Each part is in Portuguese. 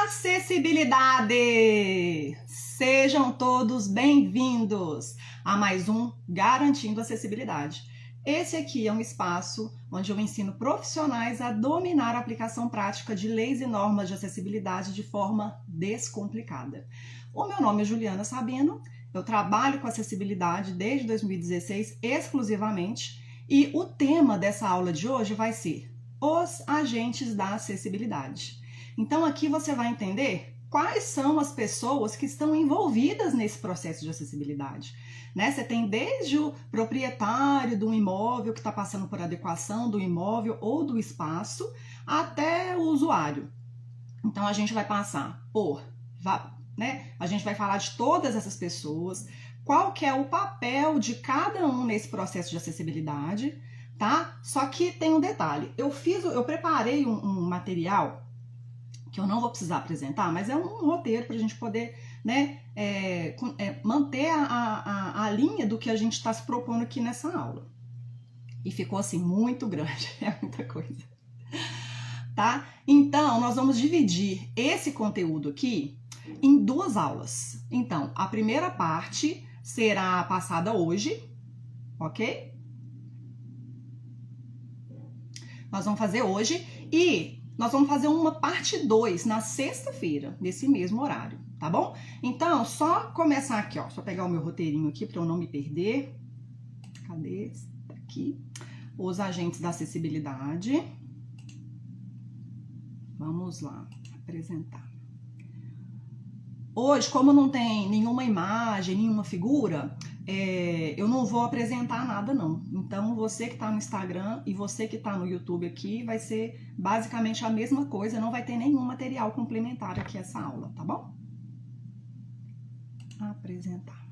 Acessibilidade! Sejam todos bem-vindos a mais um Garantindo Acessibilidade. Esse aqui é um espaço onde eu ensino profissionais a dominar a aplicação prática de leis e normas de acessibilidade de forma descomplicada. O meu nome é Juliana Sabino, eu trabalho com acessibilidade desde 2016 exclusivamente e o tema dessa aula de hoje vai ser os agentes da acessibilidade. Então aqui você vai entender quais são as pessoas que estão envolvidas nesse processo de acessibilidade. Né? Você tem desde o proprietário do imóvel que está passando por adequação do imóvel ou do espaço, até o usuário. Então a gente vai passar por, a gente vai falar de todas essas pessoas, qual que é o papel de cada um nesse processo de acessibilidade, tá? Só que tem um detalhe, eu preparei um material que eu não vou precisar apresentar, mas é um roteiro para a gente poder manter a linha do que a gente está se propondo aqui nessa aula. E ficou assim muito grande, é muita coisa. Tá? Então, nós vamos dividir esse conteúdo aqui em duas aulas. Então, a primeira parte será passada hoje, ok? Nós vamos fazer hoje e nós vamos fazer uma parte 2 na sexta-feira, nesse mesmo horário, tá bom? Então, só começar aqui, ó, só pegar o meu roteirinho aqui para eu não me perder. Cadê? Tá aqui. Os agentes da acessibilidade. Vamos lá, apresentar. Hoje, como não tem nenhuma imagem, nenhuma figura, eu não vou apresentar nada não. Então você que está no Instagram e você que está no YouTube aqui vai ser basicamente a mesma coisa, não vai ter nenhum material complementar aqui essa aula, tá bom? Apresentar.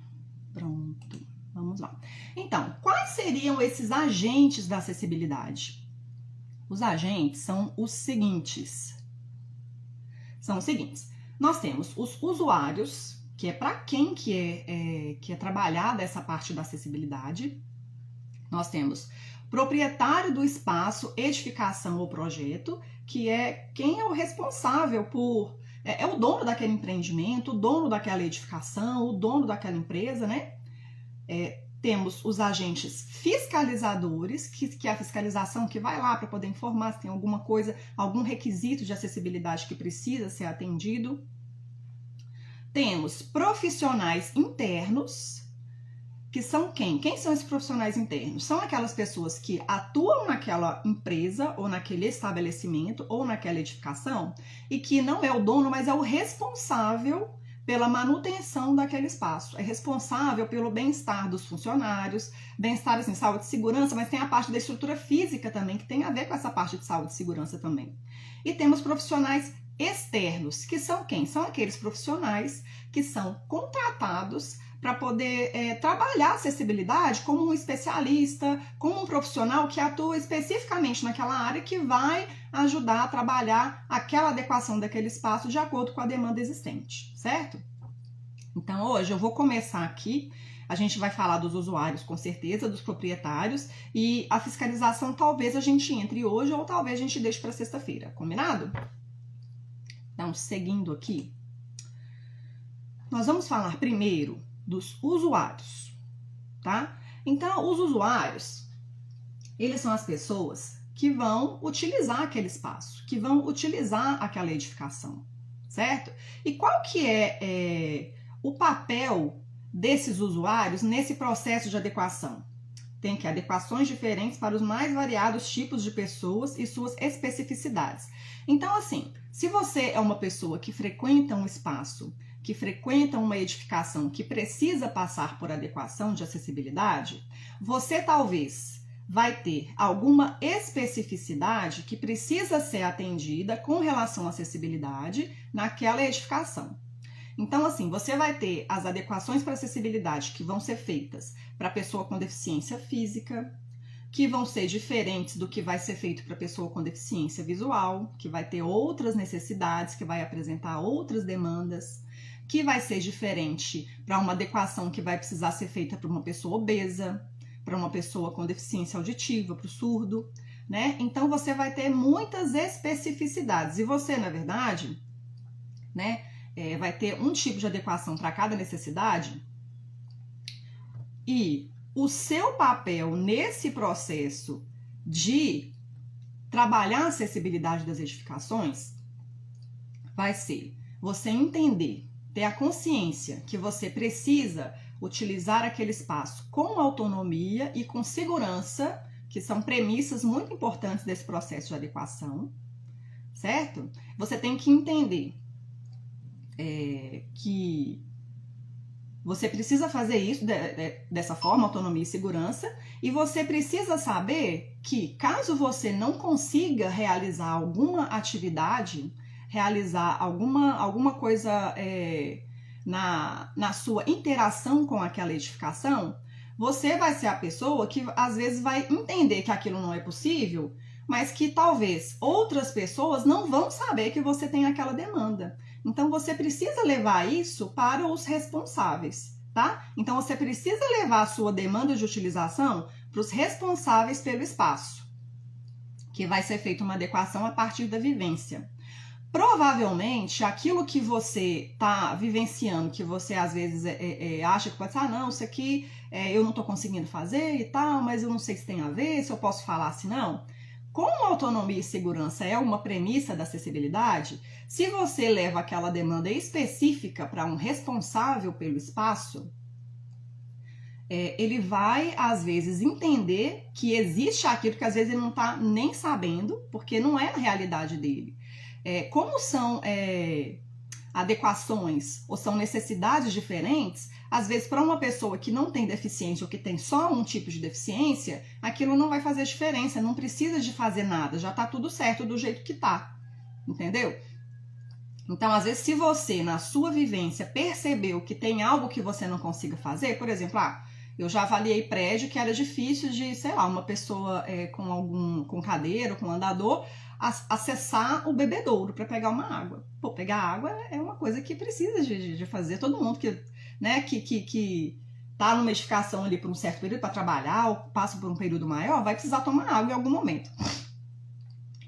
Pronto, vamos lá. Então, quais seriam esses agentes da acessibilidade? Os agentes são os seguintes. Nós temos os usuários, que é para quem que é trabalhada essa parte da acessibilidade. Nós temos proprietário do espaço, edificação ou projeto, que é quem é o responsável por... É o dono daquele empreendimento, o dono daquela edificação, o dono daquela empresa, né? Temos os agentes fiscalizadores, que é a fiscalização que vai lá para poder informar se tem alguma coisa, algum requisito de acessibilidade que precisa ser atendido. Temos profissionais internos, que são quem? Quem são esses profissionais internos? São aquelas pessoas que atuam naquela empresa, ou naquele estabelecimento, ou naquela edificação, e que não é o dono, mas é o responsável pela manutenção daquele espaço. É responsável pelo bem-estar dos funcionários, bem-estar, assim, saúde e segurança, mas tem a parte da estrutura física também, que tem a ver com essa parte de saúde e segurança também. E temos profissionais externos, que são quem? São aqueles profissionais que são contratados para poder trabalhar a acessibilidade como um especialista, como um profissional que atua especificamente naquela área que vai ajudar a trabalhar aquela adequação daquele espaço de acordo com a demanda existente, certo? Então hoje eu vou começar aqui, a gente vai falar dos usuários com certeza, dos proprietários, e a fiscalização talvez a gente entre hoje ou talvez a gente deixe para sexta-feira, combinado? Então, seguindo aqui, nós vamos falar primeiro dos usuários, tá? Então, os usuários, eles são as pessoas que vão utilizar aquele espaço, que vão utilizar aquela edificação, certo? E qual que é o papel desses usuários nesse processo de adequação? Tem que adequações diferentes para os mais variados tipos de pessoas e suas especificidades. Então, assim, se você é uma pessoa que frequenta um espaço, que frequenta uma edificação que precisa passar por adequação de acessibilidade, você talvez vai ter alguma especificidade que precisa ser atendida com relação à acessibilidade naquela edificação. Então, assim, você vai ter as adequações para acessibilidade que vão ser feitas para pessoa com deficiência física, que vão ser diferentes do que vai ser feito para pessoa com deficiência visual, que vai ter outras necessidades, que vai apresentar outras demandas, que vai ser diferente para uma adequação que vai precisar ser feita para uma pessoa obesa, para uma pessoa com deficiência auditiva, para o surdo, né? Então, você vai ter muitas especificidades. E você, na verdade, né? Vai ter um tipo de adequação para cada necessidade. E o seu papel nesse processo de trabalhar a acessibilidade das edificações vai ser você entender, ter a consciência que você precisa utilizar aquele espaço com autonomia e com segurança, que são premissas muito importantes desse processo de adequação, certo? Você tem que entender que você precisa fazer isso dessa forma, autonomia e segurança, e você precisa saber que, caso você não consiga realizar alguma atividade, realizar alguma coisa na sua interação com aquela edificação, você vai ser a pessoa que às vezes vai entender que aquilo não é possível, mas que talvez outras pessoas não vão saber que você tem aquela demanda. Então você precisa levar isso para os responsáveis, tá? Então você precisa levar a sua demanda de utilização para os responsáveis pelo espaço, que vai ser feita uma adequação a partir da vivência. Provavelmente, aquilo que você está vivenciando, que você às vezes acha que pode ser, não, isso aqui eu não estou conseguindo fazer e tal, mas eu não sei se tem a ver, se eu posso falar assim, não. Como autonomia e segurança é uma premissa da acessibilidade, se você leva aquela demanda específica para um responsável pelo espaço, ele vai, às vezes, entender que existe aquilo que às vezes ele não está nem sabendo, porque não é a realidade dele. Como são adequações ou são necessidades diferentes, às vezes para uma pessoa que não tem deficiência ou que tem só um tipo de deficiência, aquilo não vai fazer diferença, não precisa de fazer nada, já está tudo certo do jeito que está, entendeu? Então, às vezes, se você, na sua vivência, percebeu que tem algo que você não consiga fazer, por exemplo, eu já avaliei prédio que era difícil de, sei lá, uma pessoa com cadeira ou com andador, acessar o bebedouro para pegar uma água. Pô, pegar água é uma coisa que precisa de fazer. Todo mundo que tá numa edificação ali por um certo período para trabalhar ou passa por um período maior, vai precisar tomar água em algum momento.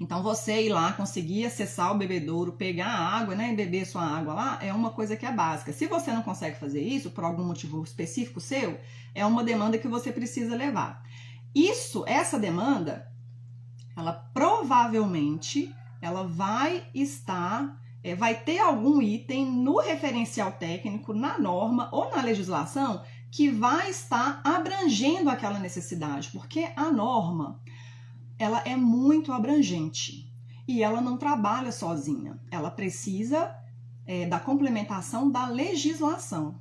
Então, você ir lá, conseguir acessar o bebedouro, pegar a água, né, e beber sua água lá, é uma coisa que é básica. Se você não consegue fazer isso, por algum motivo específico seu, é uma demanda que você precisa levar. Essa demanda, ela provavelmente, ela vai ter algum item no referencial técnico, na norma ou na legislação, que vai estar abrangendo aquela necessidade, porque a norma, ela é muito abrangente e ela não trabalha sozinha, ela precisa da complementação da legislação.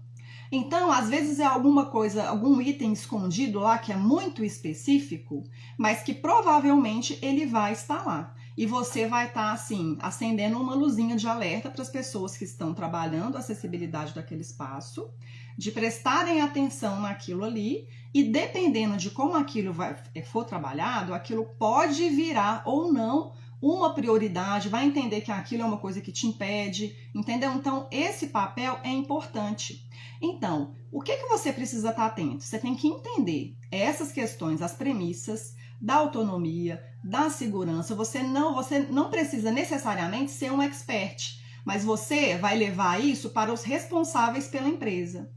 Então, às vezes é alguma coisa, algum item escondido lá que é muito específico, mas que provavelmente ele vai estar lá. E você vai estar, assim, acendendo uma luzinha de alerta para as pessoas que estão trabalhando a acessibilidade daquele espaço, de prestarem atenção naquilo ali, e dependendo de como aquilo for trabalhado, aquilo pode virar ou não uma prioridade, vai entender que aquilo é uma coisa que te impede, entendeu? Então, esse papel é importante. Então, o que você precisa estar atento? Você tem que entender essas questões, as premissas da autonomia, da segurança. Você não precisa necessariamente ser um expert, mas você vai levar isso para os responsáveis pela empresa,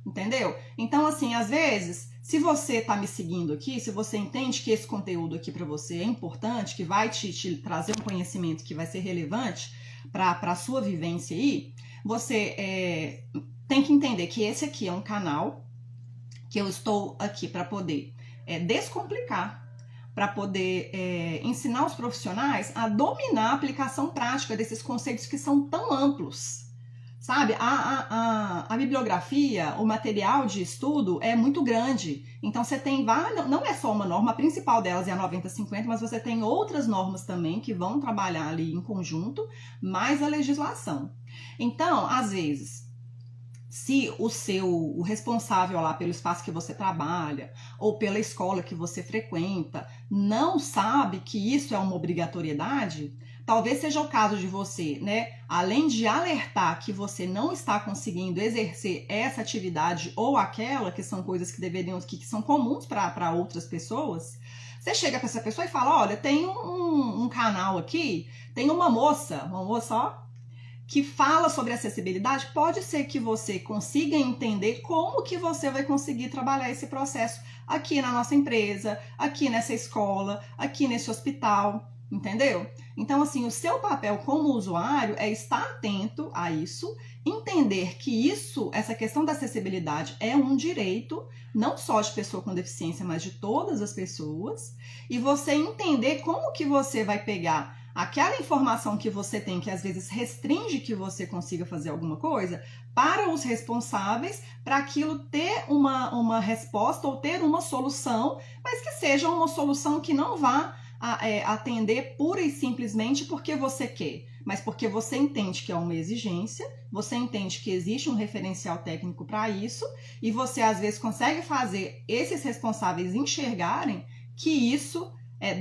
entendeu? Então, assim, às vezes, se você está me seguindo aqui, se você entende que esse conteúdo aqui para você é importante, que vai te trazer um conhecimento que vai ser relevante para a sua vivência aí, você tem que entender que esse aqui é um canal que eu estou aqui para poder descomplicar, para poder ensinar os profissionais a dominar a aplicação prática desses conceitos que são tão amplos. Sabe, a bibliografia, o material de estudo é muito grande, então você tem várias, não é só uma norma, a principal delas é a 9050, mas você tem outras normas também que vão trabalhar ali em conjunto, mais a legislação. Então, às vezes, se o responsável lá pelo espaço que você trabalha ou pela escola que você frequenta não sabe que isso é uma obrigatoriedade, talvez seja o caso de você, né? Além de alertar que você não está conseguindo exercer essa atividade ou aquela, que são coisas que são comuns para outras pessoas, você chega para essa pessoa e fala, olha, tem um canal aqui, tem uma moça, ó, que fala sobre acessibilidade, pode ser que você consiga entender como que você vai conseguir trabalhar esse processo aqui na nossa empresa, aqui nessa escola, aqui nesse hospital, entendeu? Então, assim, o seu papel como usuário é estar atento a isso, entender que isso, essa questão da acessibilidade é um direito, não só de pessoa com deficiência, mas de todas as pessoas, e você entender como que você vai pegar aquela informação que você tem, que às vezes restringe que você consiga fazer alguma coisa, para os responsáveis, para aquilo ter uma resposta ou ter uma solução, mas que seja uma solução que não vá atender pura e simplesmente porque você quer, mas porque você entende que é uma exigência, você entende que existe um referencial técnico para isso, e você às vezes consegue fazer esses responsáveis enxergarem que isso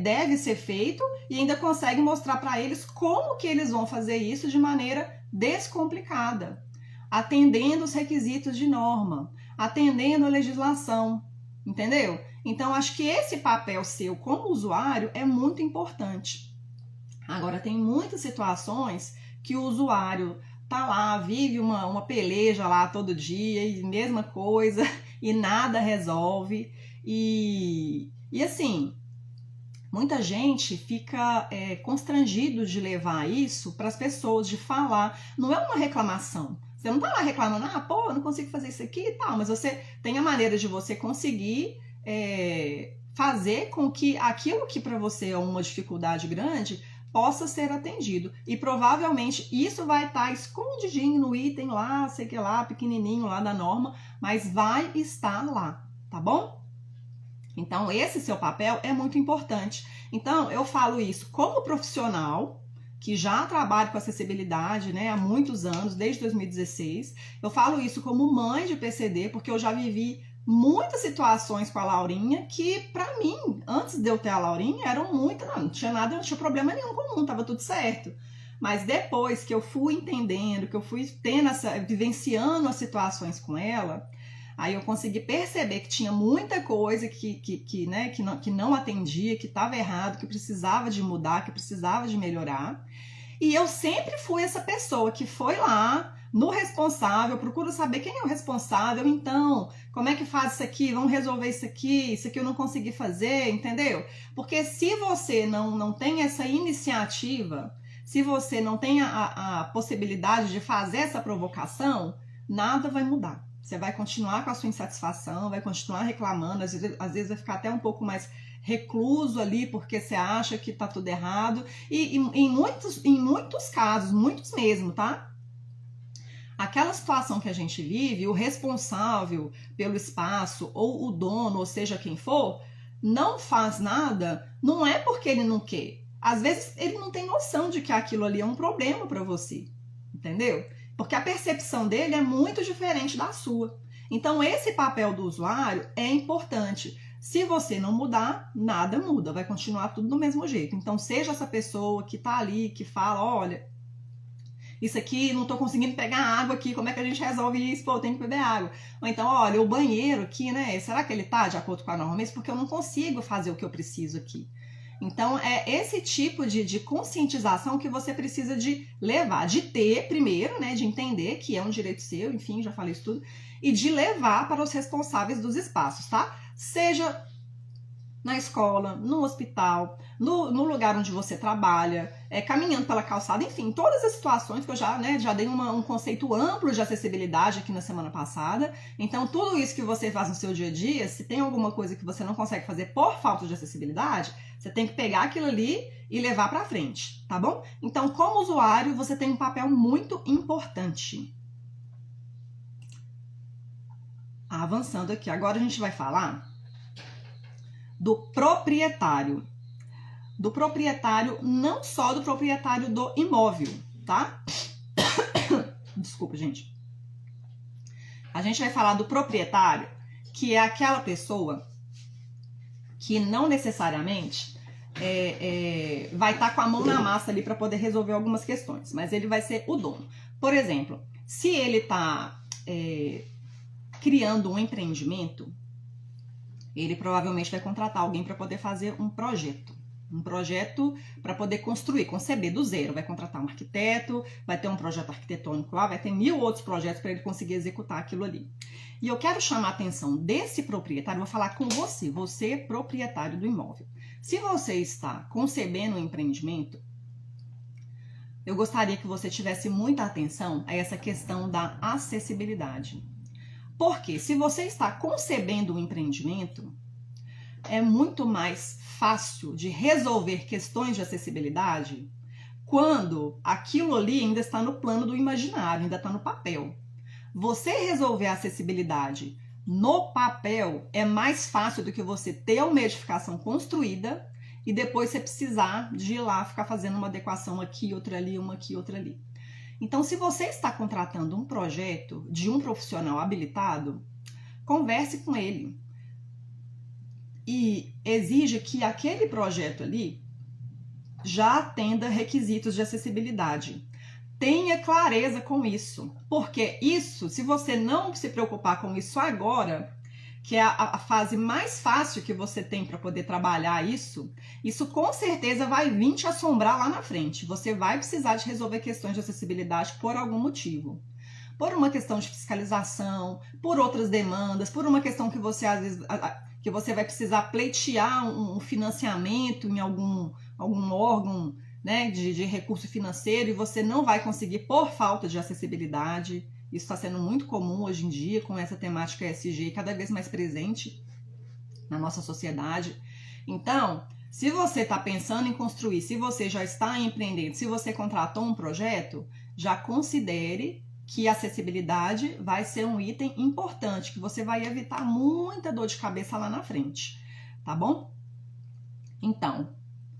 deve ser feito, e ainda consegue mostrar para eles como que eles vão fazer isso de maneira descomplicada, atendendo os requisitos de norma, atendendo a legislação, entendeu? Então, acho que esse papel seu como usuário é muito importante. Agora, tem muitas situações que o usuário tá lá, vive uma peleja lá todo dia, e mesma coisa, e nada resolve, e assim, muita gente fica constrangido de levar isso para as pessoas, de falar. Não é uma reclamação. Você não tá lá reclamando, pô, eu não consigo fazer isso aqui e tal, mas você tem a maneira de você conseguir fazer com que aquilo que para você é uma dificuldade grande possa ser atendido. E provavelmente isso vai estar escondidinho no item lá, sei que lá, pequenininho lá da norma, mas vai estar lá, tá bom? Então, esse seu papel é muito importante. Então, eu falo isso como profissional, que já trabalho com acessibilidade, né, há muitos anos, desde 2016. Eu falo isso como mãe de PCD, porque eu já vivi muitas situações com a Laurinha que, para mim, antes de eu ter a Laurinha, eram muitas, não tinha nada, não tinha problema nenhum comum, tava tudo certo. Mas depois que eu fui entendendo, que eu fui vivenciando as situações com ela, aí eu consegui perceber que tinha muita coisa que não atendia, que estava errado, que precisava de mudar, que precisava de melhorar. E eu sempre fui essa pessoa que foi lá no responsável, procuro saber quem é o responsável, então, como é que faz isso aqui? Vamos resolver isso aqui eu não consegui fazer, entendeu? Porque se você não tem essa iniciativa, se você não tem a possibilidade de fazer essa provocação, nada vai mudar. Você vai continuar com a sua insatisfação, vai continuar reclamando, às vezes vai ficar até um pouco mais recluso ali, porque você acha que tá tudo errado. E em muitos casos, muitos mesmo, tá? Aquela situação que a gente vive, o responsável pelo espaço, ou o dono, ou seja quem for, não faz nada, não é porque ele não quer. Às vezes ele não tem noção de que aquilo ali é um problema para você, entendeu? Porque a percepção dele é muito diferente da sua. Então, esse papel do usuário é importante. Se você não mudar, nada muda, vai continuar tudo do mesmo jeito. Então, seja essa pessoa que tá ali, que fala, olha, isso aqui, não tô conseguindo pegar água aqui, como é que a gente resolve isso? Pô, eu tenho que beber água. Ou então, olha, o banheiro aqui, né, será que ele tá de acordo com a norma mesmo? Porque eu não consigo fazer o que eu preciso aqui. Então, é esse tipo de conscientização que você precisa de levar, de ter primeiro, né, de entender que é um direito seu, enfim, já falei isso tudo, e de levar para os responsáveis dos espaços, tá? Seja na escola, no hospital, no lugar onde você trabalha, caminhando pela calçada, enfim, todas as situações que eu já dei um conceito amplo de acessibilidade aqui na semana passada. Então, tudo isso que você faz no seu dia a dia, se tem alguma coisa que você não consegue fazer por falta de acessibilidade, você tem que pegar aquilo ali e levar para frente, tá bom? Então, como usuário, você tem um papel muito importante. Avançando aqui, agora a gente vai falar do proprietário. Do proprietário, não só do proprietário do imóvel, tá? Desculpa, gente. A gente vai falar do proprietário, que é aquela pessoa que não necessariamente vai estar com a mão na massa ali para poder resolver algumas questões, mas ele vai ser o dono. Por exemplo, se ele está criando um empreendimento, ele provavelmente vai contratar alguém para poder fazer um projeto, Um projeto para poder construir, conceber do zero. Vai contratar um arquiteto, vai ter um projeto arquitetônico lá, vai ter 1000 outros projetos para ele conseguir executar aquilo ali. E eu quero chamar a atenção desse proprietário, vou falar com você proprietário do imóvel. Se você está concebendo um empreendimento, eu gostaria que você tivesse muita atenção a essa questão da acessibilidade. Porque se você está concebendo um empreendimento, é muito mais fácil de resolver questões de acessibilidade quando aquilo ali ainda está no plano do imaginário, ainda está no papel. Você resolver a acessibilidade no papel é mais fácil do que você ter uma edificação construída e depois você precisar de ir lá ficar fazendo uma adequação aqui, outra ali, uma aqui, outra ali. Então, se você está contratando um projeto de um profissional habilitado, converse com ele e exija que aquele projeto ali já atenda requisitos de acessibilidade. Tenha clareza com isso, porque isso, se você não se preocupar com isso agora, que é a fase mais fácil que você tem para poder trabalhar isso com certeza vai vir te assombrar lá na frente. Você vai precisar de resolver questões de acessibilidade por algum motivo. Por uma questão de fiscalização, por outras demandas, por uma questão que você às vezes que você vai precisar pleitear um financiamento em algum órgão, né, de recurso financeiro e você não vai conseguir por falta de acessibilidade. Isso está sendo muito comum hoje em dia com essa temática ESG cada vez mais presente na nossa sociedade. Então, se você está pensando em construir, se você já está empreendendo, se você contratou um projeto, já considere que a acessibilidade vai ser um item importante, que você vai evitar muita dor de cabeça lá na frente, tá bom? Então,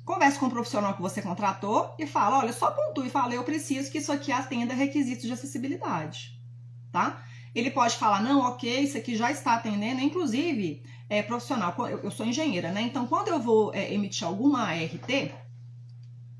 converse com o profissional que você contratou e fala, olha, só pontue e fala, eu preciso que isso aqui atenda requisitos de acessibilidade, tá? Ele pode falar, não, ok, isso aqui já está atendendo, inclusive, profissional, eu sou engenheira, né? Então, quando eu vou emitir alguma ART,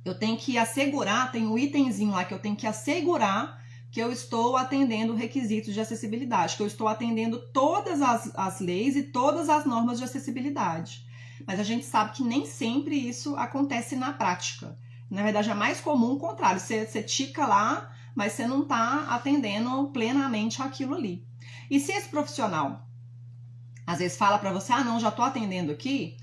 eu tenho que assegurar, tem um itemzinho lá que eu tenho que assegurar que eu estou atendendo requisitos de acessibilidade, que eu estou atendendo todas as leis e todas as normas de acessibilidade. Mas a gente sabe que nem sempre isso acontece na prática. Na verdade, é mais comum o contrário. Você tica lá, mas você não está atendendo plenamente aquilo ali. E se esse profissional, às vezes, fala para você, não, já estou atendendo aqui,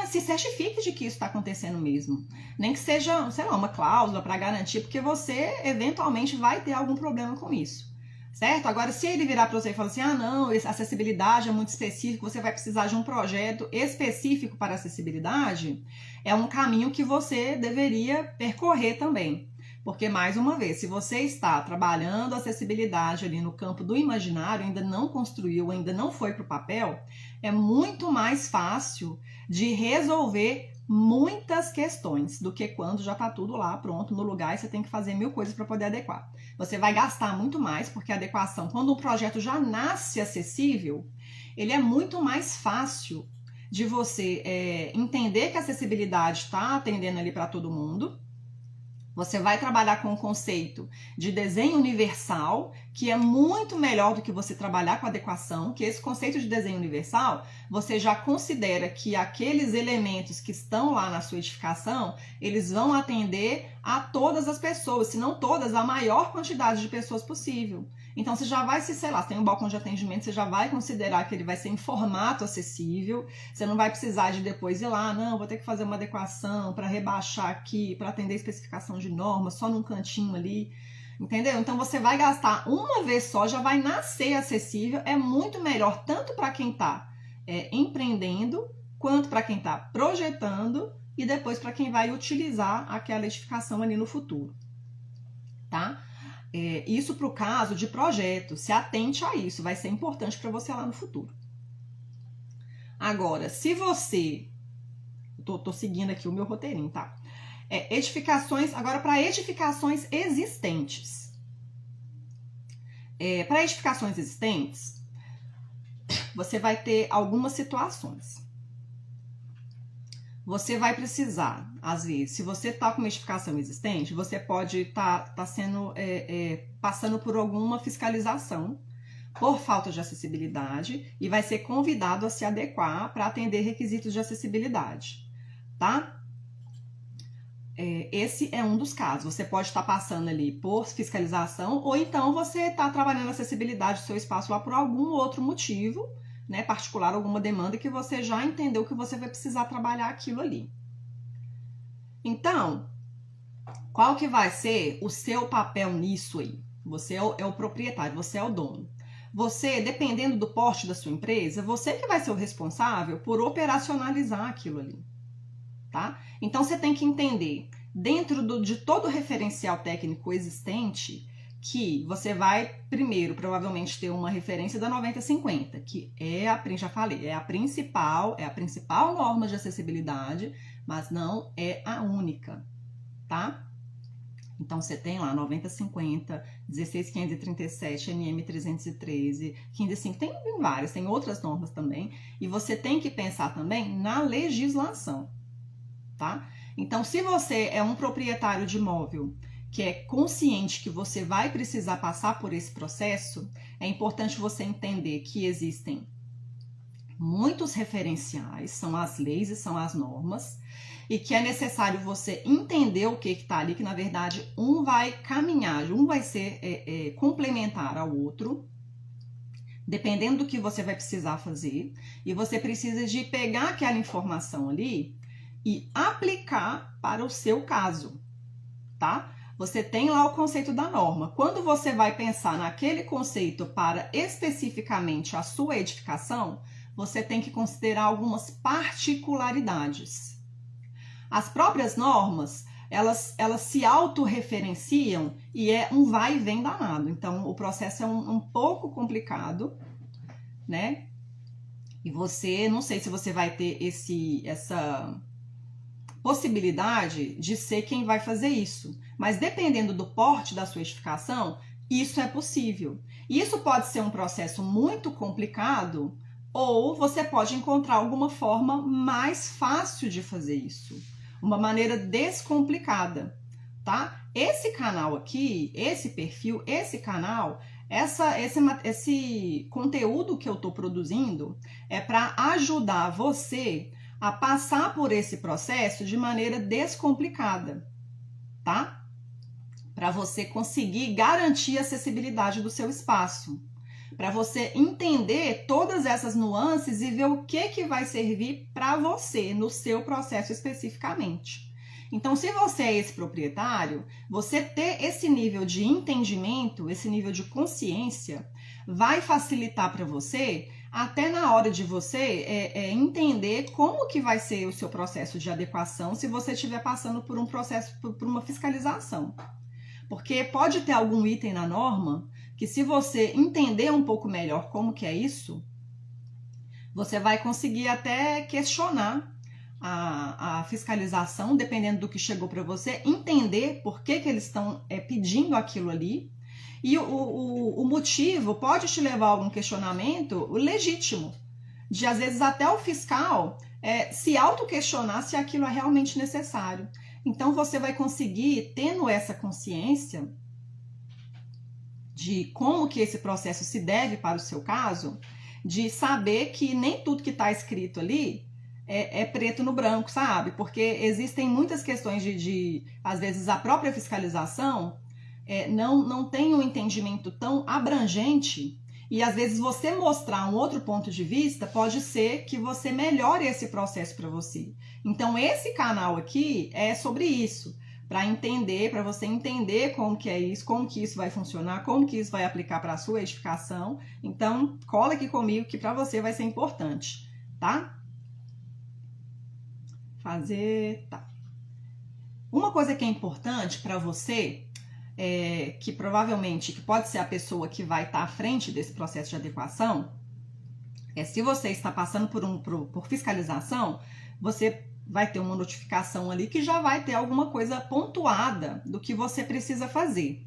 se certifique de que isso está acontecendo mesmo. Nem que seja, sei lá, uma cláusula para garantir, porque você, eventualmente, vai ter algum problema com isso. Certo? Agora, se ele virar para você e falar assim, não, a acessibilidade é muito específica, você vai precisar de um projeto específico para acessibilidade, é um caminho que você deveria percorrer também. Porque, mais uma vez, se você está trabalhando acessibilidade ali no campo do imaginário, ainda não construiu, ainda não foi para o papel, é muito mais fácil de resolver muitas questões do que quando já está tudo lá pronto no lugar e você tem que fazer 1000 coisas para poder adequar. Você vai gastar muito mais, porque a adequação, quando um projeto já nasce acessível, ele é muito mais fácil de você entender que a acessibilidade está atendendo ali para todo mundo. Você vai trabalhar com o conceito de desenho universal, que é muito melhor do que você trabalhar com adequação, que esse conceito de desenho universal, você já considera que aqueles elementos que estão lá na sua edificação, eles vão atender a todas as pessoas, se não todas, a maior quantidade de pessoas possível. Então, você já vai, sei lá, se tem um balcão de atendimento, você já vai considerar que ele vai ser em formato acessível, você não vai precisar de depois ir lá, não, vou ter que fazer uma adequação para rebaixar aqui, para atender a especificação de norma, só num cantinho ali, entendeu? Então, você vai gastar uma vez só, já vai nascer acessível, é muito melhor tanto para quem está empreendendo, quanto para quem está projetando e depois para quem vai utilizar aquela edificação ali no futuro, tá? Isso para o caso de projeto, se atente a isso, vai ser importante para você lá no futuro. Agora, se você, tô seguindo aqui o meu roteirinho, tá? Edificações, agora para edificações existentes. Para edificações existentes, você vai ter algumas situações. Você vai precisar, às vezes, se você está com uma edificação existente, você pode estar passando por alguma fiscalização por falta de acessibilidade e vai ser convidado a se adequar para atender requisitos de acessibilidade, tá? esse é um dos casos. Você pode estar passando ali por fiscalização, ou então você está trabalhando a acessibilidade do seu espaço lá por algum outro motivo, né, particular, alguma demanda que você já entendeu que você vai precisar trabalhar aquilo ali. Então, qual que vai ser o seu papel nisso aí? Você é o proprietário, você é o dono. Você, dependendo do porte da sua empresa, você que vai ser o responsável por operacionalizar aquilo ali, tá? Então, você tem que entender, dentro de todo o referencial técnico existente, que você vai, primeiro, provavelmente ter uma referência da 9050, que já falei, é a principal norma de acessibilidade, mas não é a única, tá? Então, você tem lá 9050, 16537, NM 313, 155, tem várias, tem outras normas também, e você tem que pensar também na legislação, tá? Então, se você é um proprietário de imóvel que é consciente que você vai precisar passar por esse processo, é importante você entender que existem muitos referenciais, são as leis e são as normas, e que é necessário você entender o que está ali, que na verdade um vai caminhar, um vai ser complementar ao outro, dependendo do que você vai precisar fazer, e você precisa de pegar aquela informação ali e aplicar para o seu caso, tá? Você tem lá o conceito da norma. Quando você vai pensar naquele conceito para especificamente a sua edificação, você tem que considerar algumas particularidades. As próprias normas, elas se autorreferenciam e é um vai e vem danado. Então, o processo é um pouco complicado, né? E você, não sei se você vai ter essa possibilidade de ser quem vai fazer isso. Mas dependendo do porte da sua edificação, isso é possível. E isso pode ser um processo muito complicado, ou você pode encontrar alguma forma mais fácil de fazer isso. Uma maneira descomplicada, tá? Esse canal aqui, esse perfil, esse canal, esse conteúdo que eu tô produzindo é para ajudar você a passar por esse processo de maneira descomplicada, tá? Para você conseguir garantir a acessibilidade do seu espaço, para você entender todas essas nuances e ver o que vai servir para você no seu processo especificamente. Então, se você é esse proprietário, você ter esse nível de entendimento, esse nível de consciência, vai facilitar para você até na hora de você entender como que vai ser o seu processo de adequação se você estiver passando por um processo, por uma fiscalização. Porque pode ter algum item na norma que, se você entender um pouco melhor como que é isso, você vai conseguir até questionar a fiscalização, dependendo do que chegou para você, entender por que eles estão pedindo aquilo ali, e o motivo pode te levar a algum questionamento legítimo, de às vezes até o fiscal se auto-questionar se aquilo é realmente necessário. Então você vai conseguir, tendo essa consciência de como que esse processo se deve para o seu caso, de saber que nem tudo que está escrito ali é preto no branco, sabe? Porque existem muitas questões às vezes, a própria fiscalização não tem um entendimento tão abrangente, e às vezes você mostrar um outro ponto de vista pode ser que você melhore esse processo para você. Então, esse canal aqui é sobre isso, para você entender como que é isso, como que isso vai funcionar, como que isso vai aplicar para a sua edificação. Então, cola aqui comigo que para você vai ser importante, tá? Uma coisa que é importante para você, que provavelmente que pode ser a pessoa que vai estar à frente desse processo de adequação, se você está passando por fiscalização, você vai ter uma notificação ali que já vai ter alguma coisa pontuada do que você precisa fazer.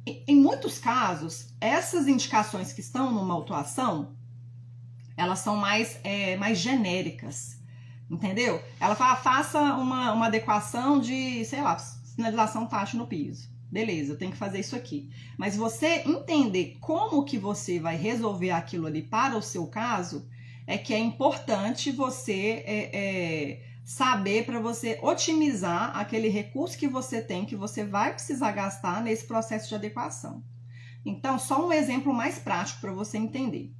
Em muitos casos, essas indicações que estão numa autuação, elas são mais genéricas, entendeu? Ela fala, faça uma adequação de, sei lá, sinalização tátil no piso. Beleza, eu tenho que fazer isso aqui. Mas você entender como que você vai resolver aquilo ali para o seu caso, que é importante você saber para você otimizar aquele recurso que você tem, que você vai precisar gastar nesse processo de adequação. Então, só um exemplo mais prático para você entender.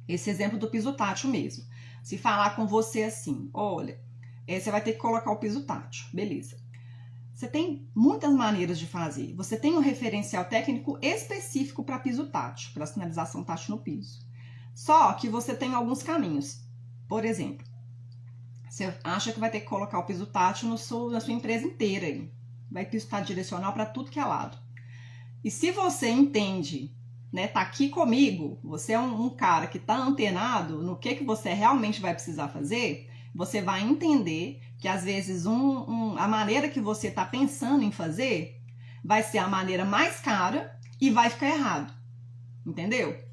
Esse exemplo do piso tátil mesmo. Se falar com você assim, olha, você vai ter que colocar o piso tátil, beleza. Você tem muitas maneiras de fazer. Você tem um referencial técnico específico para piso tátil, para sinalização tátil no piso. Só que você tem alguns caminhos. Por exemplo, você acha que vai ter que colocar o piso tátil na sua empresa inteira. Aí. Vai piso tátil direcional para tudo que é lado. E se você entende, né, tá aqui comigo, você é um cara que tá antenado no que você realmente vai precisar fazer, você vai entender que às vezes a maneira que você tá pensando em fazer vai ser a maneira mais cara e vai ficar errado. Entendeu?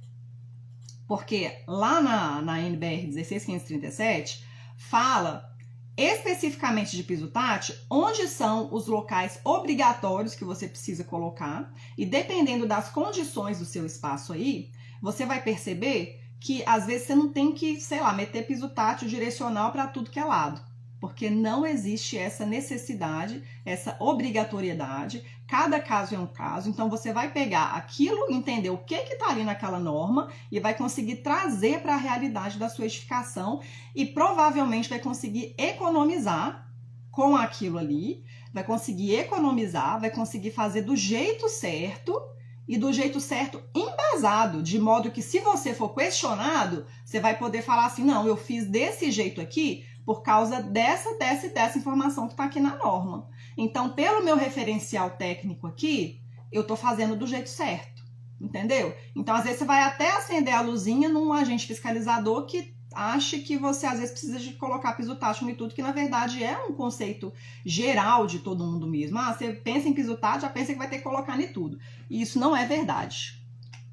Porque lá na NBR 16537 fala especificamente de piso tátil, onde são os locais obrigatórios que você precisa colocar, e dependendo das condições do seu espaço aí, você vai perceber que às vezes você não tem que, sei lá, meter piso tátil direcional para tudo que é lado, porque não existe essa necessidade, essa obrigatoriedade, cada caso é um caso, então você vai pegar aquilo, entender o que está ali naquela norma e vai conseguir trazer para a realidade da sua edificação e provavelmente vai conseguir economizar com aquilo ali, vai conseguir economizar, vai conseguir fazer do jeito certo e do jeito certo embasado, de modo que se você for questionado, você vai poder falar assim, não, eu fiz desse jeito aqui por causa dessa informação que está aqui na norma. Então, pelo meu referencial técnico aqui, eu estou fazendo do jeito certo, entendeu? Então, às vezes, você vai até acender a luzinha num agente fiscalizador que acha que você, às vezes, precisa de colocar piso tátil e tudo, que, na verdade, é um conceito geral de todo mundo mesmo. Ah, você pensa em piso tátil, já pensa que vai ter que colocar em tudo. E isso não é verdade.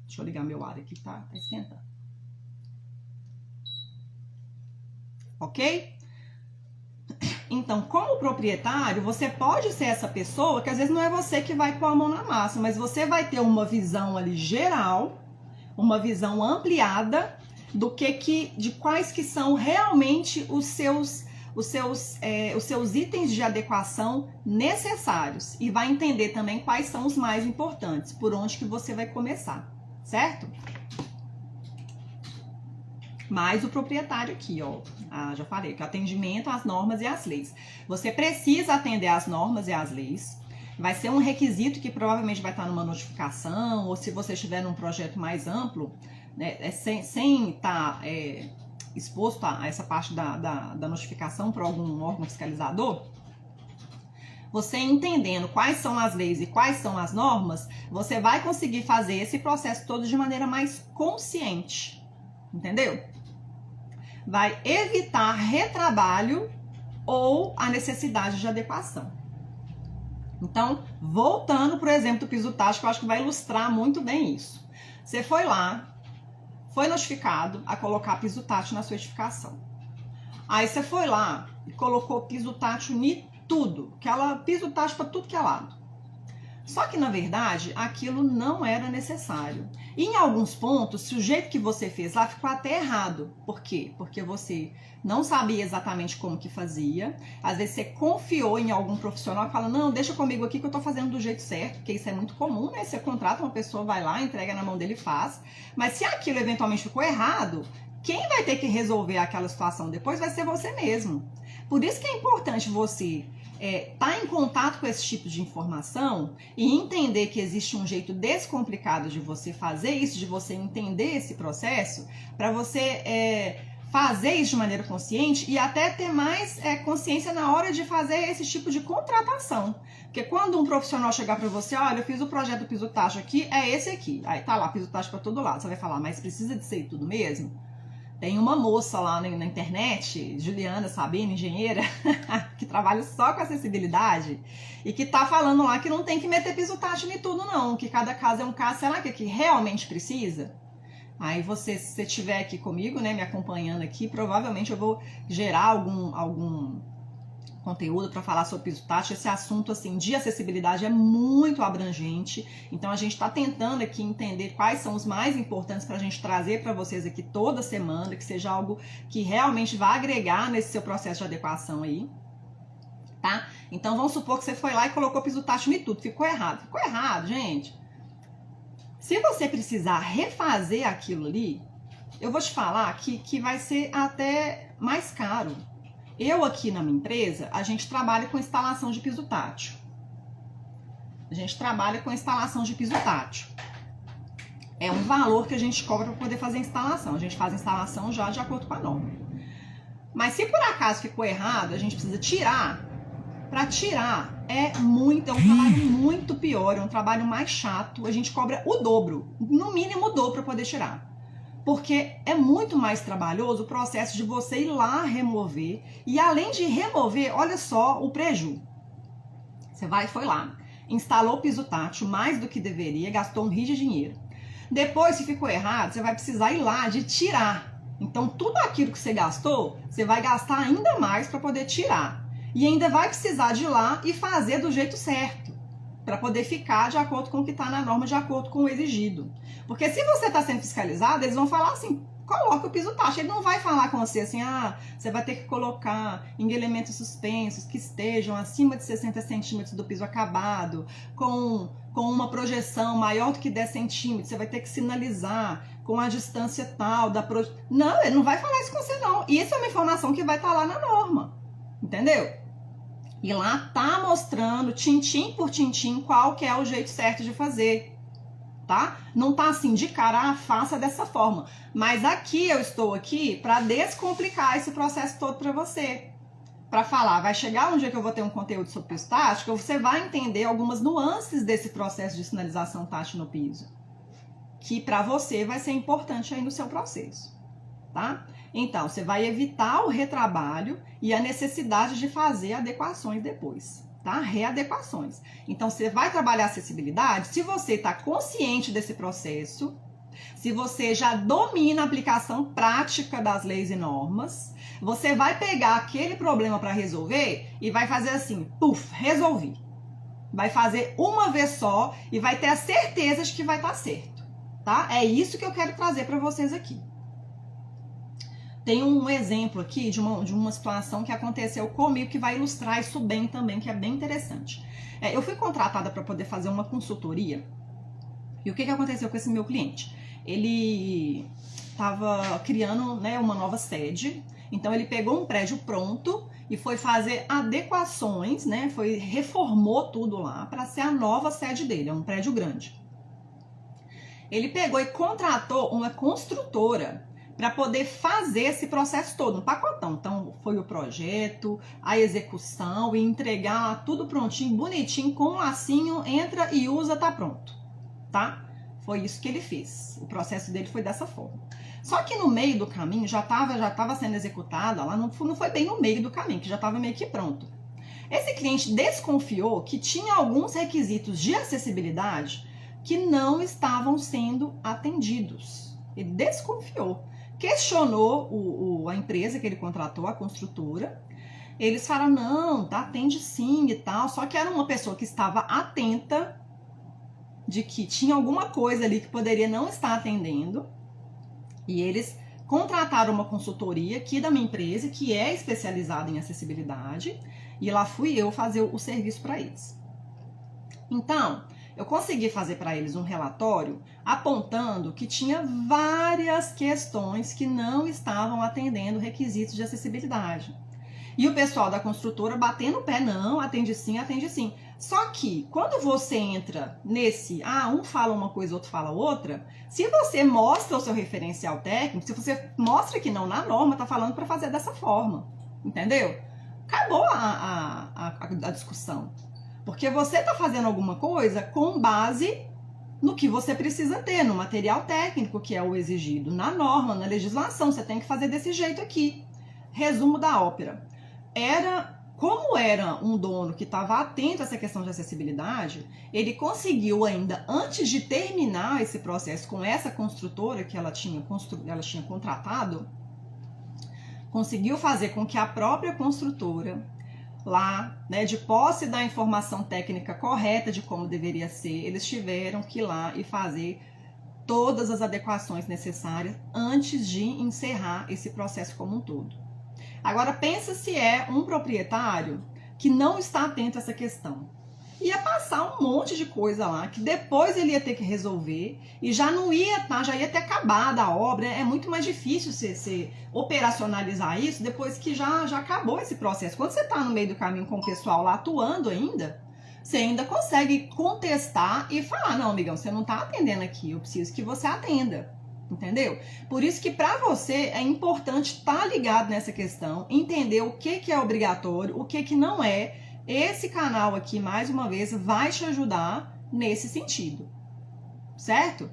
Deixa eu ligar meu ar aqui, tá esquentando. Ok? Então, como proprietário, você pode ser essa pessoa que às vezes não é você que vai pôr a mão na massa, mas você vai ter uma visão ali geral, uma visão ampliada de quais que são realmente os seus itens de adequação necessários e vai entender também quais são os mais importantes, por onde que você vai começar, certo? Mais o proprietário aqui, ó. Já falei, que atendimento às normas e às leis. Você precisa atender às normas e às leis. Vai ser um requisito que provavelmente vai estar numa notificação, ou se você estiver num projeto mais amplo, né, sem estar exposto a essa parte da notificação para algum órgão fiscalizador. Você entendendo quais são as leis e quais são as normas, você vai conseguir fazer esse processo todo de maneira mais consciente. Entendeu? Vai evitar retrabalho ou a necessidade de adequação. Então, voltando para o exemplo do piso tátil, que eu acho que vai ilustrar muito bem isso. Você foi lá, foi notificado a colocar piso tátil na sua edificação. Aí você foi lá e colocou piso tátil em tudo, piso tátil para tudo que é lado. Só que, na verdade, aquilo não era necessário. E em alguns pontos, o jeito que você fez lá ficou até errado. Por quê? Porque você não sabia exatamente como que fazia. Às vezes você confiou em algum profissional que fala, não, deixa comigo aqui que eu tô fazendo do jeito certo, porque isso é muito comum, né? Você contrata uma pessoa, vai lá, entrega na mão dele e faz. Mas se aquilo eventualmente ficou errado, quem vai ter que resolver aquela situação depois vai ser você mesmo. Por isso que é importante você tá em contato com esse tipo de informação e entender que existe um jeito descomplicado de você fazer isso, de você entender esse processo, para você fazer isso de maneira consciente e até ter mais consciência na hora de fazer esse tipo de contratação. Porque quando um profissional chegar para você, olha, eu fiz o projeto do piso tátil aqui, é esse aqui. Aí tá lá, piso tátil para todo lado. Você vai falar, mas precisa de ser tudo mesmo? Tem uma moça lá na internet, Juliana Sabino, engenheira, que trabalha só com acessibilidade e que tá falando lá que não tem que meter piso tátil em tudo não, que cada caso é um caso. Será que realmente precisa? Aí se você estiver aqui comigo, né, me acompanhando aqui, provavelmente eu vou gerar algum conteúdo para falar sobre piso tátil. Esse assunto assim de acessibilidade é muito abrangente, então a gente está tentando aqui entender quais são os mais importantes para a gente trazer para vocês aqui toda semana, que seja algo que realmente vai agregar nesse seu processo de adequação aí, tá? Então vamos supor que você foi lá e colocou piso tátil em tudo, ficou errado, gente. Se você precisar refazer aquilo ali, eu vou te falar que vai ser até mais caro. Eu aqui na minha empresa, a gente trabalha com instalação de piso tátil. É um valor que a gente cobra para poder fazer a instalação. A gente faz a instalação já de acordo com a norma. Mas se por acaso ficou errado, a gente precisa tirar. Para tirar é um trabalho muito pior, é um trabalho mais chato. A gente cobra o dobro, no mínimo o dobro para poder tirar. Porque é muito mais trabalhoso o processo de você ir lá remover. E além de remover, olha só o preju. Você foi lá, instalou o piso tátil mais do que deveria, gastou um rio de dinheiro. Depois, se ficou errado, você vai precisar ir lá de tirar. Então, tudo aquilo que você gastou, você vai gastar ainda mais para poder tirar. E ainda vai precisar de ir lá e fazer do jeito certo, para poder ficar de acordo com o que está na norma, de acordo com o exigido. Porque se você está sendo fiscalizado, eles vão falar assim, coloca o piso tátil. Ele não vai falar com você assim, você vai ter que colocar em elementos suspensos que estejam acima de 60 centímetros do piso acabado, com uma projeção maior do que 10 centímetros, você vai ter que sinalizar com a distância tal da projeção. Não, ele não vai falar isso com você não. Isso é uma informação que vai estar lá na norma, entendeu? E lá tá mostrando, tintim por tintim, qual que é o jeito certo de fazer, tá? Não tá assim, de cara, faça dessa forma. Mas aqui eu estou aqui para descomplicar esse processo todo para você. Para falar, vai chegar um dia que eu vou ter um conteúdo sobre piso tátil, você vai entender algumas nuances desse processo de sinalização tátil no piso, que para você vai ser importante aí no seu processo, tá? Então, você vai evitar o retrabalho e a necessidade de fazer adequações depois, tá? Readequações. Então, você vai trabalhar acessibilidade se você está consciente desse processo, se você já domina a aplicação prática das leis e normas, você vai pegar aquele problema para resolver e vai fazer assim, puf, resolvi. Vai fazer uma vez só e vai ter a certeza de que vai estar certo, tá? É isso que eu quero trazer para vocês aqui. Tem um exemplo aqui de uma situação que aconteceu comigo que vai ilustrar isso bem também, que é bem interessante. Eu fui contratada para poder fazer uma consultoria. E o que aconteceu com esse meu cliente? Ele estava criando, né, uma nova sede. Então ele pegou um prédio pronto e foi fazer adequações, né? Reformou tudo lá para ser a nova sede dele. É um prédio grande. Ele pegou e contratou uma construtora para poder fazer esse processo todo, um pacotão. Então, foi o projeto, a execução e entregar tudo prontinho, bonitinho, com um lacinho, entra e usa, tá pronto, tá? Foi isso que ele fez. O processo dele foi dessa forma. Só que no meio do caminho, já estava sendo executada, lá não foi bem no meio do caminho, que já estava meio que pronto. Esse cliente desconfiou que tinha alguns requisitos de acessibilidade que não estavam sendo atendidos. Ele desconfiou. Questionou a empresa que ele contratou, a construtora. Eles falaram, não, tá, atende sim e tal. Só que era uma pessoa que estava atenta de que tinha alguma coisa ali que poderia não estar atendendo. E eles contrataram uma consultoria aqui da minha empresa, que é especializada em acessibilidade. E lá fui eu fazer o serviço para eles. Então, eu consegui fazer para eles um relatório apontando que tinha várias questões que não estavam atendendo requisitos de acessibilidade. E o pessoal da construtora batendo o pé, não, atende sim, atende sim. Só que quando você entra nesse, um fala uma coisa, outro fala outra, se você mostra o seu referencial técnico, se você mostra que não, na norma tá falando para fazer dessa forma, entendeu? Acabou a discussão. Porque você está fazendo alguma coisa com base no que você precisa ter, no material técnico que é o exigido, na norma, na legislação, você tem que fazer desse jeito aqui. Resumo da ópera. Como era um dono que estava atento a essa questão de acessibilidade, ele conseguiu ainda, antes de terminar esse processo com essa construtora que ela tinha contratado, conseguiu fazer com que a própria construtora lá, né, de posse da informação técnica correta de como deveria ser, eles tiveram que ir lá e fazer todas as adequações necessárias antes de encerrar esse processo como um todo. Agora pensa se é um proprietário que não está atento a essa questão. Ia passar um monte de coisa lá que depois ele ia ter que resolver e já não ia, já ia ter acabado a obra. É muito mais difícil você operacionalizar isso depois que já acabou esse processo. Quando você está no meio do caminho com o pessoal lá atuando ainda, você ainda consegue contestar e falar, não, amigão, você não está atendendo aqui, eu preciso que você atenda. Entendeu? Por isso que para você é importante estar ligado nessa questão, entender o que é obrigatório, o que não é. Esse canal aqui, mais uma vez, vai te ajudar nesse sentido, certo?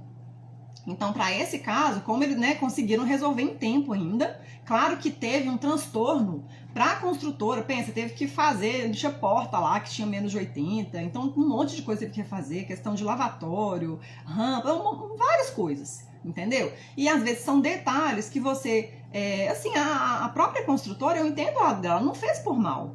Então, para esse caso, como eles, né, conseguiram resolver em tempo ainda, claro que teve um transtorno para a construtora, pensa, teve que fazer, tinha porta lá que tinha menos de 80, então um monte de coisa teve que fazer, questão de lavatório, rampa, várias coisas, entendeu? E às vezes são detalhes que você, assim, a própria construtora, eu entendo o lado dela, não fez por mal.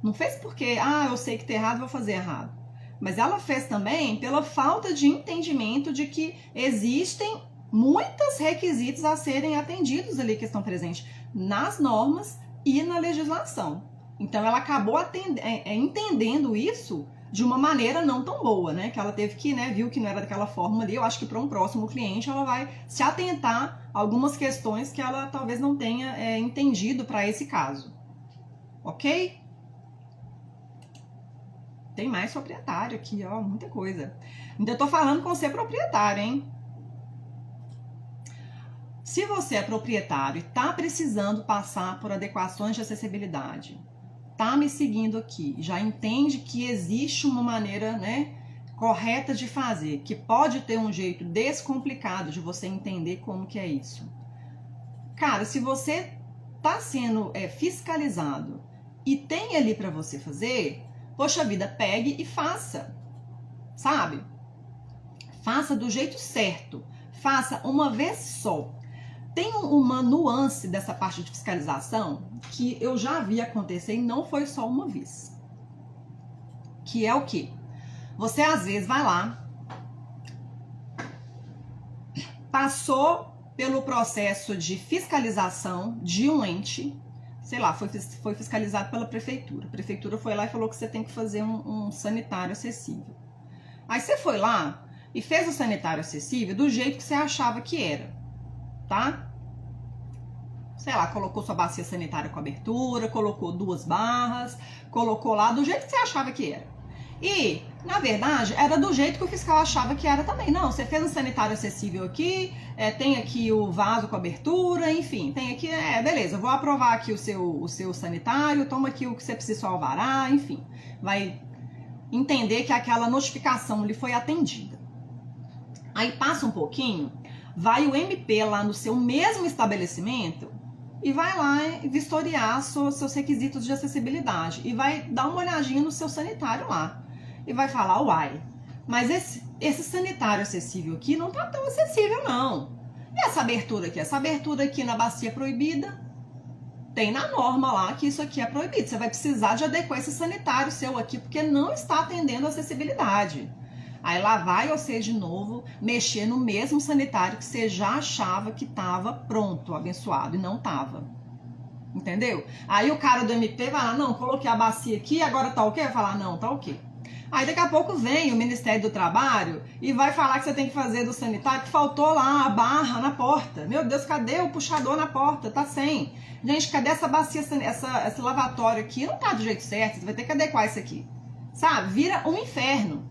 Não fez porque, eu sei que tá errado, vou fazer errado. Mas ela fez também pela falta de entendimento de que existem muitos requisitos a serem atendidos ali que estão presentes nas normas e na legislação. Então ela acabou entendendo isso de uma maneira não tão boa, né? Que ela teve que, né, viu que não era daquela forma ali. Eu acho que para um próximo cliente ela vai se atentar a algumas questões que ela talvez não tenha entendido para esse caso. Ok? Tem mais proprietário aqui, ó, muita coisa. Então, eu tô falando com você proprietário, hein? Se você é proprietário e tá precisando passar por adequações de acessibilidade, tá me seguindo aqui, já entende que existe uma maneira, né, correta de fazer, que pode ter um jeito descomplicado de você entender como que é isso. Cara, se você tá sendo fiscalizado e tem ali para você fazer, poxa vida, pegue e faça, sabe? Faça do jeito certo, faça uma vez só. Tem uma nuance dessa parte de fiscalização que eu já vi acontecer e não foi só uma vez. Que é o quê? Você às vezes vai lá, passou pelo processo de fiscalização de um ente, sei lá, foi fiscalizado pela prefeitura. A prefeitura foi lá e falou que você tem que fazer um sanitário acessível. Aí você foi lá e fez o sanitário acessível do jeito que você achava que era, tá? Sei lá, colocou sua bacia sanitária com abertura, colocou 2 barras, colocou lá do jeito que você achava que era. E, na verdade, era do jeito que o fiscal achava que era também. Não, você fez um sanitário acessível aqui, tem aqui o vaso com abertura, enfim, tem aqui, beleza, vou aprovar aqui o seu sanitário, toma aqui o que você precisa alvará, enfim. Vai entender que aquela notificação lhe foi atendida. Aí passa um pouquinho, vai o MP lá no seu mesmo estabelecimento e vai lá vistoriar seus requisitos de acessibilidade e vai dar uma olhadinha no seu sanitário lá. E vai falar, uai, mas esse sanitário acessível aqui não tá tão acessível não. E essa abertura aqui na bacia proibida, tem na norma lá que isso aqui é proibido. Você vai precisar de adequar esse sanitário seu aqui porque não está atendendo a acessibilidade. Aí lá vai você de novo mexer no mesmo sanitário que você já achava que estava pronto, abençoado, e não estava. Entendeu? Aí o cara do MP vai lá, não, coloquei a bacia aqui, agora tá ok? Vai falar, não, tá ok. Aí daqui a pouco vem o Ministério do Trabalho e vai falar que você tem que fazer do sanitário, que faltou lá a barra na porta. Meu Deus, cadê o puxador na porta? Tá sem. Gente, cadê essa bacia, esse lavatório aqui? Não tá do jeito certo, você vai ter que adequar isso aqui. Sabe? Vira um inferno.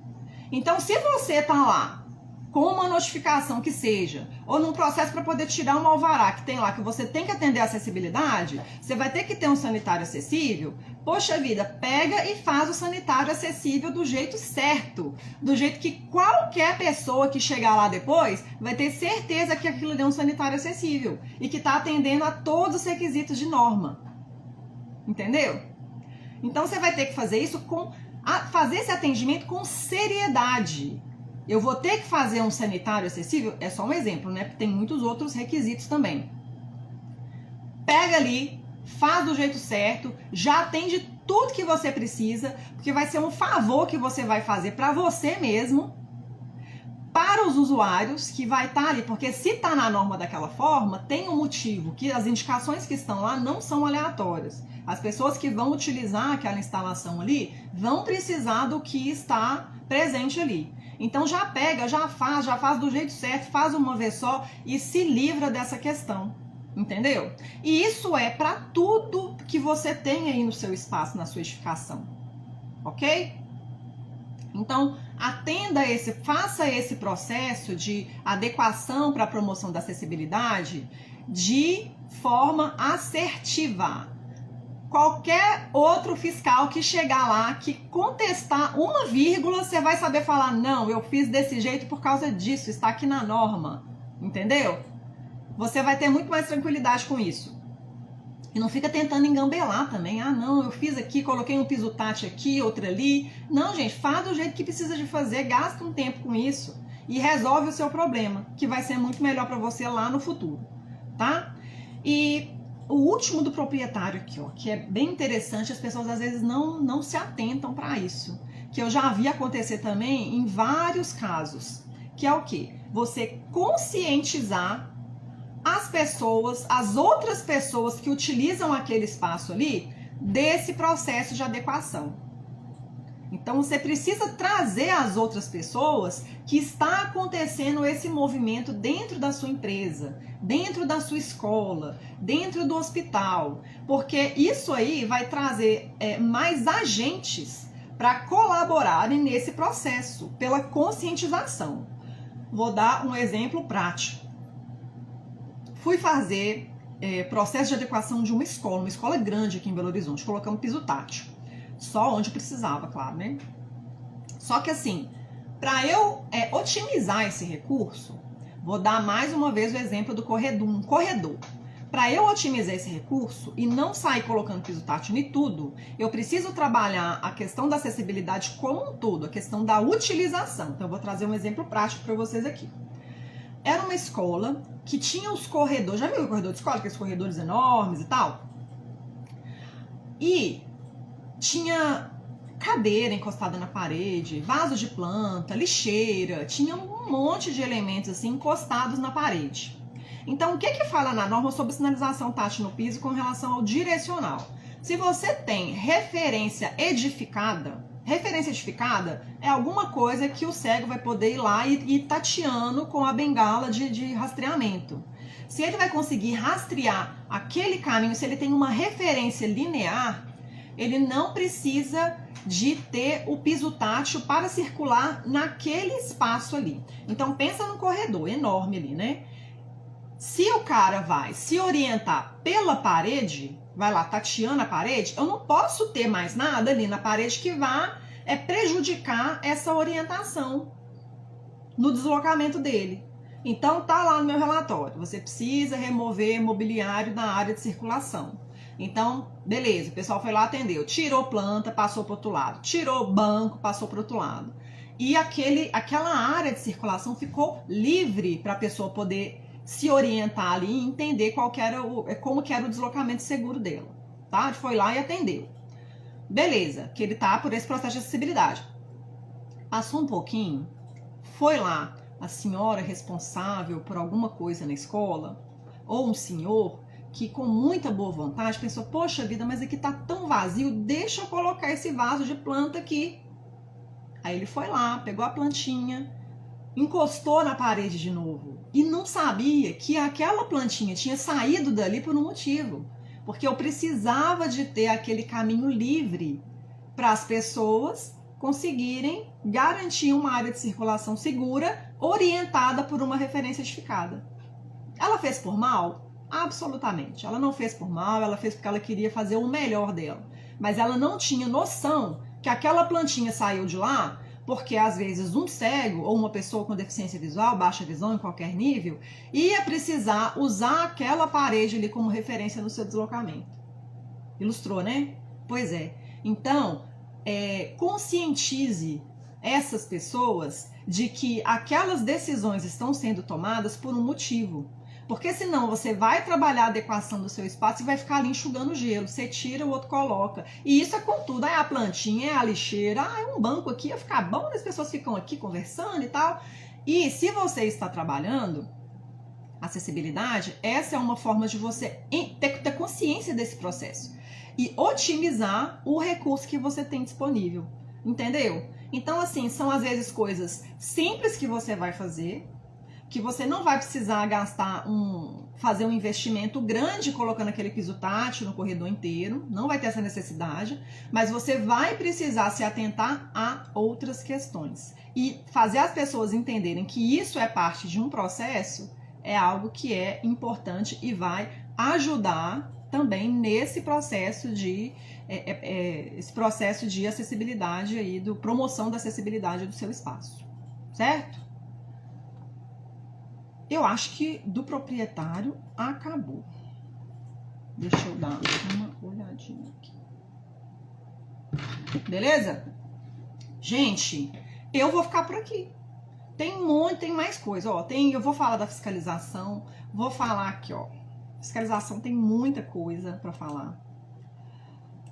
Então, se você tá lá com uma notificação que seja, ou num processo para poder tirar um alvará que tem lá, que você tem que atender a acessibilidade, você vai ter que ter um sanitário acessível, poxa vida, pega e faz o sanitário acessível do jeito certo, do jeito que qualquer pessoa que chegar lá depois vai ter certeza que aquilo ali é um sanitário acessível e que está atendendo a todos os requisitos de norma. Entendeu? Então, você vai ter que fazer isso fazer esse atendimento com seriedade. Eu vou ter que fazer um sanitário acessível? É só um exemplo, né? Porque tem muitos outros requisitos também. Pega ali, faz do jeito certo, já atende tudo que você precisa, porque vai ser um favor que você vai fazer para você mesmo, para os usuários, que vai estar ali, porque se está na norma daquela forma, tem um motivo, que as indicações que estão lá não são aleatórias. As pessoas que vão utilizar aquela instalação ali vão precisar do que está presente ali. Então já pega, já faz do jeito certo, faz uma vez só e se livra dessa questão, entendeu? E isso é para tudo que você tem aí no seu espaço, na sua edificação, ok? Então, faça esse processo de adequação para a promoção da acessibilidade de forma assertiva. Qualquer outro fiscal que chegar lá, que contestar uma vírgula, você vai saber falar, não, eu fiz desse jeito por causa disso, está aqui na norma, entendeu? Você vai ter muito mais tranquilidade com isso. E não fica tentando engambelar também. Ah, não, eu fiz aqui, coloquei um piso tátil aqui, outro ali. Não, gente, faz do jeito que precisa de fazer, gasta um tempo com isso e resolve o seu problema, que vai ser muito melhor para você lá no futuro, tá? E o último do proprietário aqui, ó, que é bem interessante, as pessoas às vezes não se atentam para isso, que eu já vi acontecer também em vários casos, que é o quê? Você conscientizar as pessoas, as outras pessoas que utilizam aquele espaço ali, desse processo de adequação. Então você precisa trazer as outras pessoas que está acontecendo esse movimento dentro da sua empresa, dentro da sua escola, dentro do hospital, porque isso aí vai trazer mais agentes para colaborarem nesse processo, pela conscientização. Vou dar um exemplo prático. Fui fazer processo de adequação de uma escola grande aqui em Belo Horizonte, colocamos piso tátil, só onde precisava, claro, né? Só que assim, para eu otimizar esse recurso, vou dar mais uma vez o exemplo do um corredor. Para eu otimizar esse recurso e não sair colocando piso tátil em tudo, eu preciso trabalhar a questão da acessibilidade como um todo, a questão da utilização. Então eu vou trazer um exemplo prático para vocês aqui. Era uma escola que tinha os corredores, já viu o corredor de escola, aqueles corredores enormes e tal? E tinha cadeira encostada na parede, vaso de planta, lixeira, tinha um monte de elementos assim encostados na parede. Então, o que fala na norma sobre sinalização tátil no piso com relação ao direcional? Se você tem referência edificada é alguma coisa que o cego vai poder ir lá e ir tateando com a bengala de rastreamento. Se ele vai conseguir rastrear aquele caminho, se ele tem uma referência linear, ele não precisa de ter o piso tátil para circular naquele espaço ali. Então pensa num corredor enorme ali, né? Se o cara vai se orientar pela parede, vai lá tateando a parede, eu não posso ter mais nada ali na parede que vá prejudicar essa orientação no deslocamento dele. Então tá lá no meu relatório, você precisa remover mobiliário na área de circulação. Então, beleza, o pessoal foi lá, atendeu, tirou planta, passou para o outro lado, tirou banco, passou para o outro lado. E aquela área de circulação ficou livre para a pessoa poder se orientar ali e entender como que era o deslocamento seguro dela. Tá? Ele foi lá e atendeu. Beleza, que ele tá por esse processo de acessibilidade. Passou um pouquinho, foi lá a senhora responsável por alguma coisa na escola, ou um senhor que com muita boa vontade pensou, poxa vida, mas aqui tá tão vazio, deixa eu colocar esse vaso de planta aqui. Aí ele foi lá, pegou a plantinha, encostou na parede de novo e não sabia que aquela plantinha tinha saído dali por um motivo, porque eu precisava de ter aquele caminho livre para as pessoas conseguirem garantir uma área de circulação segura, orientada por uma referência edificada. Ela fez por mal? Absolutamente. Ela não fez por mal, ela fez porque ela queria fazer o melhor dela. Mas ela não tinha noção que aquela plantinha saiu de lá porque, às vezes, um cego ou uma pessoa com deficiência visual, baixa visão em qualquer nível, ia precisar usar aquela parede ali como referência no seu deslocamento. Ilustrou, né? Pois é. Então, conscientize essas pessoas de que aquelas decisões estão sendo tomadas por um motivo. Porque senão você vai trabalhar a adequação do seu espaço e vai ficar ali enxugando gelo. Você tira, o outro coloca. E isso é com tudo. É a plantinha, é a lixeira, é um banco aqui, ia ficar bom, as pessoas ficam aqui conversando e tal. E se você está trabalhando acessibilidade, essa é uma forma de você ter consciência desse processo e otimizar o recurso que você tem disponível. Entendeu? Então, assim, são às vezes coisas simples que você vai fazer, que você não vai precisar fazer um investimento grande colocando aquele piso tátil no corredor inteiro, não vai ter essa necessidade, mas você vai precisar se atentar a outras questões. E fazer as pessoas entenderem que isso é parte de um processo é algo que é importante e vai ajudar também nesse processo de acessibilidade aí, promoção da acessibilidade do seu espaço, certo? Eu acho que do proprietário acabou. Deixa eu dar uma olhadinha aqui. Beleza? Gente, eu vou ficar por aqui. Tem mais coisa, ó. Eu vou falar da fiscalização, vou falar aqui, ó. Fiscalização tem muita coisa para falar.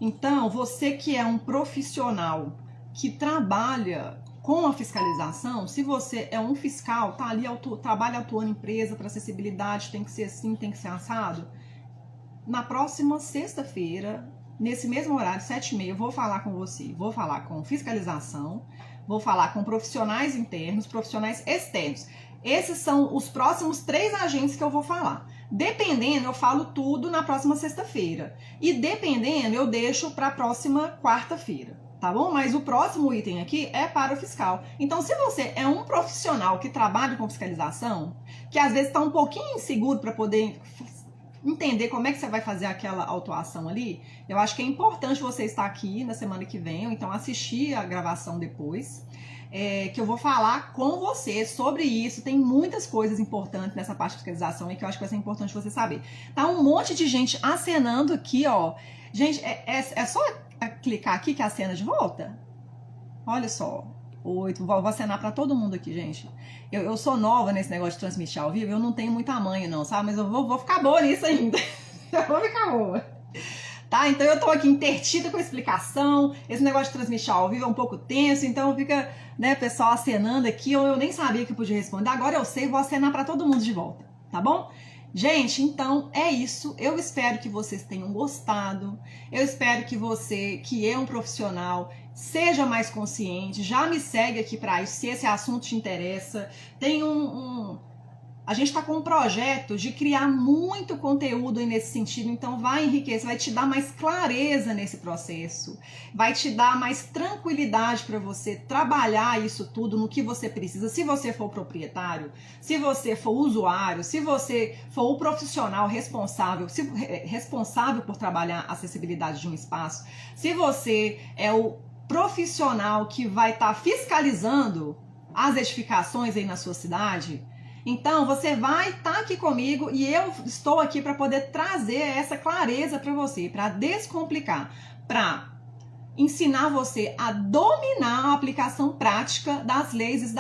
Então, você que é um profissional que trabalha com a fiscalização, se você é um fiscal, tá ali, trabalha atuando em empresa para acessibilidade, tem que ser assim, tem que ser assado. Na próxima sexta-feira, nesse mesmo horário, 7h30, eu vou falar com você. Vou falar com fiscalização, vou falar com profissionais internos, profissionais externos. Esses são os próximos 3 agentes que eu vou falar. Dependendo, eu falo tudo na próxima sexta-feira. E dependendo, eu deixo para a próxima quarta-feira. Tá bom? Mas o próximo item aqui é para o fiscal. Então, se você é um profissional que trabalha com fiscalização, que às vezes está um pouquinho inseguro para poder entender como é que você vai fazer aquela autuação ali, eu acho que é importante você estar aqui na semana que vem, ou então assistir a gravação depois, que eu vou falar com você sobre isso. Tem muitas coisas importantes nessa parte de fiscalização e que eu acho que vai ser importante você saber. Tá um monte de gente acenando aqui, ó. Gente, é só clicar aqui que acena de volta. Olha só. Vou acenar para todo mundo aqui, gente. Eu sou nova nesse negócio de transmitir ao vivo, eu não tenho muita manha não, sabe? Mas eu vou ficar boa nisso ainda. Eu vou ficar boa. Tá? Então eu tô aqui intertida com a explicação. Esse negócio de transmitir ao vivo é um pouco tenso, então fica, né, pessoal acenando aqui. Eu nem sabia que eu podia responder. Agora eu sei, vou acenar para todo mundo de volta, tá bom? Gente, então é isso. Eu espero que vocês tenham gostado. Eu espero que você, que é um profissional, seja mais consciente. Já me segue aqui para isso, se esse assunto te interessa. Tem a gente está com um projeto de criar muito conteúdo nesse sentido, então vai enriquecer, vai te dar mais clareza nesse processo, vai te dar mais tranquilidade para você trabalhar isso tudo no que você precisa. Se você for proprietário, se você for usuário, se você for o profissional responsável por trabalhar a acessibilidade de um espaço, se você é o profissional que vai estar fiscalizando as edificações aí na sua cidade, então você vai estar aqui comigo e eu estou aqui para poder trazer essa clareza para você, para descomplicar, para ensinar você a dominar a aplicação prática das leis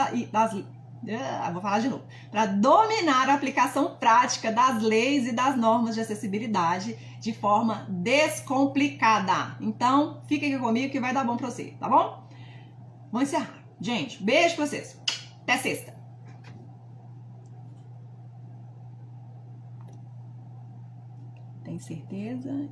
vou falar de novo. Para dominar a aplicação prática das leis e das normas de acessibilidade de forma descomplicada. Então, fica aqui comigo que vai dar bom para você, tá bom? Vamos encerrar. Gente, beijo para vocês. Até sexta. Tem certeza?